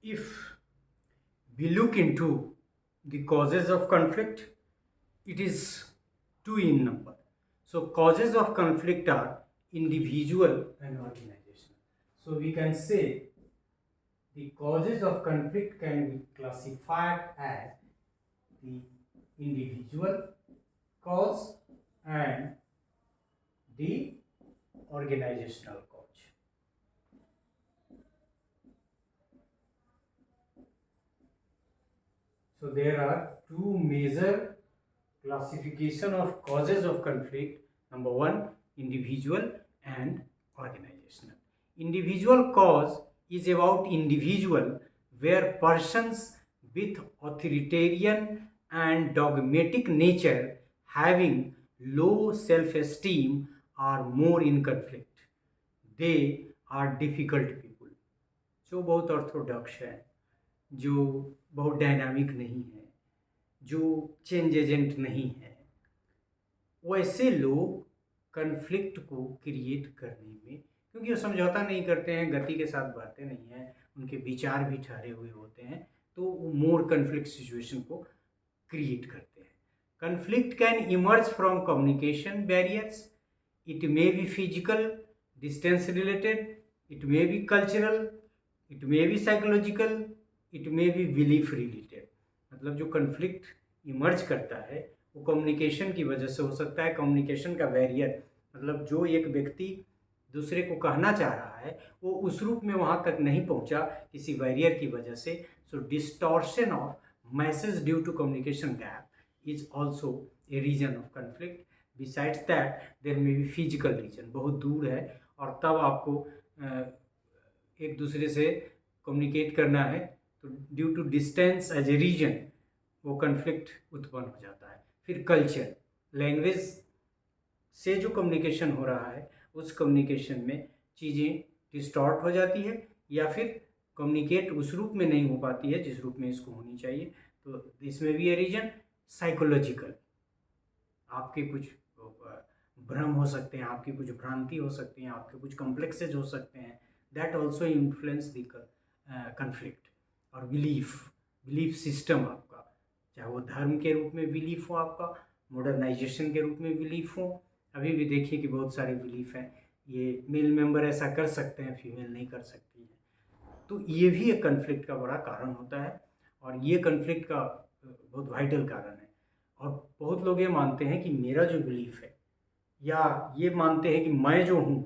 if we look into the causes of conflict, it is two in number. So causes of conflict are individual and organizational. So we can say the causes of conflict can be classified as the individual cause and the organizational cause. So there are two major classification of causes of conflict. Number one, individual and organizational. Individual cause is about individual, where persons with authoritarian and dogmatic nature having low self-esteem are more in conflict. They are difficult people, जो बहुत Orthodox है, जो बहुत dynamic नहीं है, जो change agent नहीं है, वैसे लोग कन्फ्लिक्ट को क्रिएट करने में, क्योंकि वो समझौता नहीं करते हैं, गति के साथ बढ़ते नहीं हैं, उनके विचार भी ठहरे हुए होते हैं, तो वो मोर कन्फ्लिक्ट सिचुएशन को क्रिएट करते हैं. Conflict can emerge from communication barriers. It may be physical, distance related, it may be cultural, it may be psychological, it may be belief related. मतलब जो कन्फ्लिक्ट इमर्ज करता है वो कम्युनिकेशन की वजह से हो सकता है. कम्युनिकेशन का बैरियर मतलब जो एक व्यक्ति दूसरे को कहना चाह रहा है वो उस रूप में वहाँ तक नहीं पहुँचा किसी बैरियर की वजह से. So distortion of message due to communication gap is also a reason of conflict. Besides that there may be physical reason, बहुत दूर है और तब आपको एक दूसरे से कम्युनिकेट करना है, तो due to distance as a reason वो कन्फ्लिक्ट उत्पन्न हो जाता है. फिर कल्चर, लैंग्वेज से जो कम्युनिकेशन हो रहा है उस कम्युनिकेशन में चीज़ें डिस्टॉर्ट हो जाती है या फिर कम्युनिकेट उस रूप में नहीं हो पाती है जिस रूप में इसको होनी चाहिए. तो इसमें भी ये रीजन. साइकोलॉजिकल, आपके कुछ भ्रम हो सकते हैं, आपकी कुछ भ्रांति हो सकती हैं, आपके कुछ कॉम्प्लेक्सेज हो सकते हैं. That also influence the conflict. और बिलीफ सिस्टम आपका, चाहे वो धर्म के रूप में बिलीफ हो, आपका मॉडर्नाइजेशन के रूप में बिलीफ हो. अभी भी देखिए कि बहुत सारे बिलीफ हैं, ये मेल मेंबर ऐसा कर सकते हैं, फीमेल नहीं कर सकती है. तो ये भी एक कन्फ्लिक्ट का बड़ा कारण होता है और ये कन्फ्लिक्ट का बहुत वाइटल कारण है. और बहुत लोग ये मानते हैं कि मेरा जो बिलीफ है, या ये मानते हैं कि मैं जो हूँ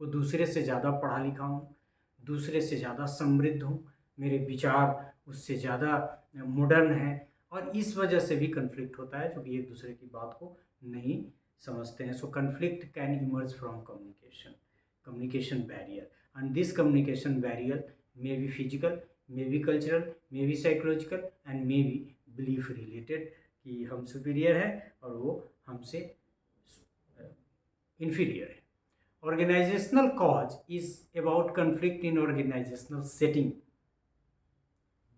वो दूसरे से ज़्यादा पढ़ा लिखा हूँ, दूसरे से ज़्यादा समृद्ध हूँ, मेरे विचार उससे ज़्यादा मॉडर्न हैं, और इस वजह से भी कन्फ्लिक्ट होता है क्योंकि एक दूसरे की बात को नहीं समझते हैं. So conflict can emerge from communication barrier, and this communication barrier may be physical, may be cultural, may be psychological and may be belief related, कि हम सुपीरियर हैं और वो हमसे inferior. Organizational cause is about conflict in organizational setting.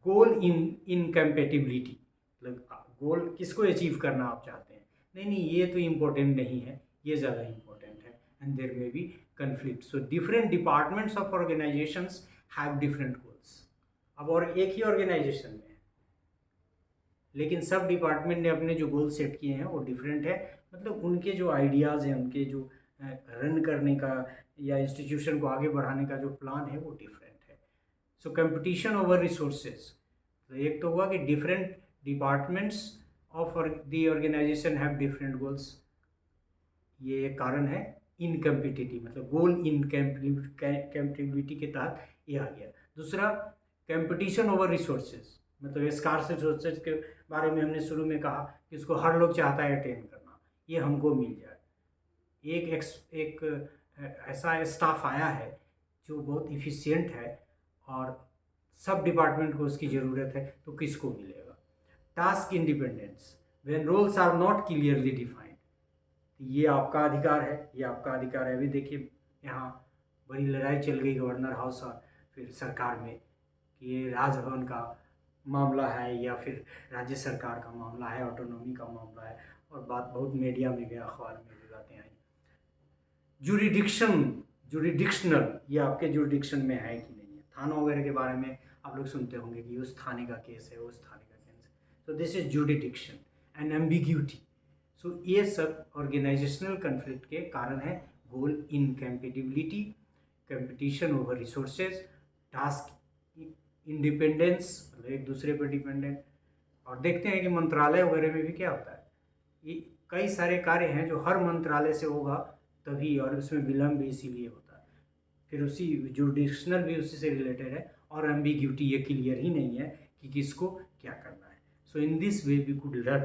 Goal incompatibility, मतलब गोल किसको achieve करना आप चाहते हैं, नहीं ये तो इम्पोर्टेंट नहीं है, ये ज़्यादा इम्पोर्टेंट है, and there may be conflict. So different departments of organizations have different goals. अब और एक ही ऑर्गेनाइजेशन में है लेकिन सब डिपार्टमेंट ने अपने जो गोल सेट किए हैं वो डिफरेंट है. मतलब उनके जो आइडियाज़ हैं, उनके जो रन करने का या इंस्टीट्यूशन को आगे बढ़ाने का जो प्लान है वो डिफरेंट है. सो कंपटीशन ओवर रिसोर्सेज, तो एक तो हुआ कि different departments of the organisation have different goals, ये एक कारण है. इनकम्पिटिटिव मतलब गोल इनकम्पेटिबिलिटी के तहत ये आ गया. दूसरा, कंपटीशन ओवर रिसोर्सेज, मतलब स्कार्स रिसोर्सेज के बारे में हमने शुरू में कहा कि इसको हर लोग चाहता है अटेंड करना, ये हमको मिल जाए. एक ऐसा स्टाफ आया है जो बहुत इफ़िशियंट है और सब डिपार्टमेंट को उसकी ज़रूरत है, तो किसको मिलेगा. Task independence, when roles are not clearly defined, ये आपका अधिकार है, ये आपका अधिकार है. अभी देखिए यहाँ बड़ी लड़ाई चल गई गवर्नर हाउस और फिर सरकार में कि ये राजभवन का मामला है या फिर राज्य सरकार का मामला है, ऑटोनॉमी का मामला है, और बात बहुत मीडिया में गया, अखबार में भी बातें आई. जुरिडिक्शनल, ये आपके जुरिडिक्शन में है कि नहीं है. थानों वगैरह के बारे में आप लोग सुनते होंगे कि उस थाने का केस है, उस थाने का केस है। So this is jurisdiction and ambiguity. So ये सब ऑर्गेनाइजेशनल कन्फ्लिक्ट के कारण है। Goal incompatibility, competition over resources, task independence, मतलब एक दूसरे पर डिपेंडेंट। और देखते हैं कि मंत्रालय वगैरह में भी क्या होता है, ये कई सारे कार्य हैं जो हर मंत्रालय से होगा तभी, और उसमें विलम्ब भी इसीलिए होता है। फिर उसी जुडिशनल भी उसी से रिलेटेड है, और एम्बिग्यूटी, ये क्लियर ही नहीं है कि किसको क्या करना है। So in this way we could learn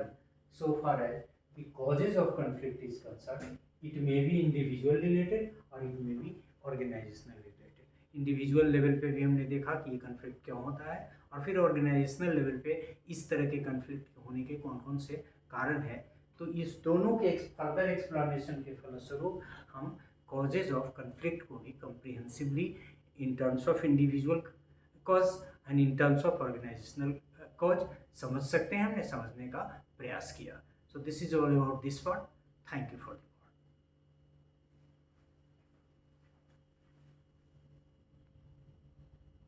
so far as the causes of conflict is concern, it may be individual related और it may be organizational related. Individual level पे भी हमने देखा कि ये कन्फ्लिक्ट क्यों होता है, और फिर ऑर्गेनाइजेशनल लेवल पे इस तरह के कन्फ्लिक्ट होने के कौन कौन से कारण हैं। तो इस दोनों के फर्दर एक्सप्लेनेशन के फलस्वरूप हम कॉजेज ऑफ कन्फ्लिक्ट को भी comprehensively in terms of individual cause and in terms of organizational cause समझ सकते हैं। हमने समझने का प्रयास किया। So this is all about this part. Thank you for